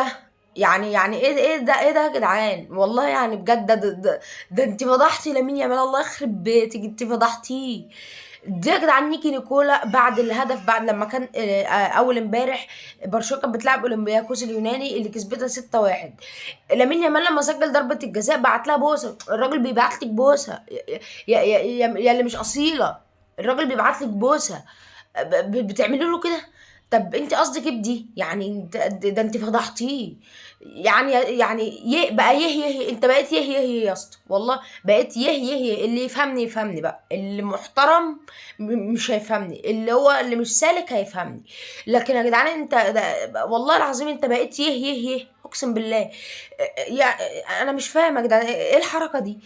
ده؟ يعني ايه ده يا جدعان؟ والله يعني بجد ده انت فضحتي لامين يامال، الله يخرب بيتك، انت فضحتيه. دي يا جدعان نيكي نيكولا بعد الهدف، بعد لما كان اول امبارح برشلونه كانت بتلعب اولمبياكوس اليوناني اللي كسبتها 6-1. لامين يامال لما سجل ضربه الجزاء بعت لها بوسه. الراجل بيبعت لك بوسه، يا اللي مش اصيله، الراجل بيبعت لك بوسه، بتعملي له كده؟ طب انت قصدك ايه بدي؟ يعني انت ده انت فضحتيه. يعني بقى انت بقيت يا اسطى، والله بقيت اللي يفهمني يفهمني بقى، اللي محترم مش هيفهمني، اللي هو اللي مش سالك هيفهمني. لكن يا جدعان انت والله العظيم انت بقيت اقسم بالله. يا انا مش فاهم يا جدعان ايه الحركه دي.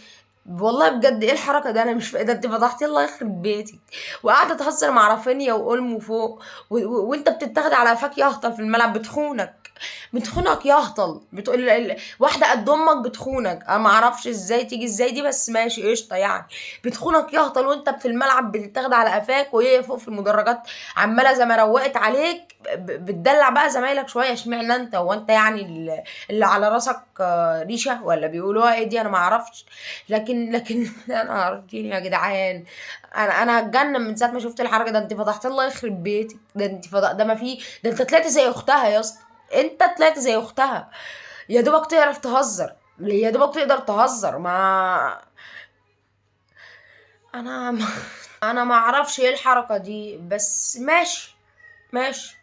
والله بجد ايه الحركه دي؟ انا مش ده انت فضحتي، الله يخرب بيتك. وقاعده تهزر مع رافينيا واولمو فوق، وانت بتتاخد على قفاك يهطل في الملعب، بتخونك يهطل، بتقول واحده قد امك بتخونك. انا ما اعرفش ازاي تيجي ازاي دي، بس ماشي قشطه يعني. بتخونك يهطل وانت في الملعب بتتاخد على قفاك، وهي فوق في المدرجات عماله زي ما روقت عليك بتدلع بقى زمايلك شويه. اشمعنى انت؟ هو انت يعني اللي على راسك ريشه ولا بيقولوها ايه دي؟ انا ما اعرفش. لكن انا عارفين يا جدعان، انا هتجنن من ساعه ما شفت الحركه. ده انت فضحت، الله يخرب بيتك، ده انت فضح، ده ما في، ده انت طلعت زي اختها يا اسطى. انت طلعت زي اختها. يا دوبك تعرف تهزر، يا دوبك تقدر تهزر. ما انا ما انا ما اعرفش ايه الحركه دي، بس ماشي. ماشي.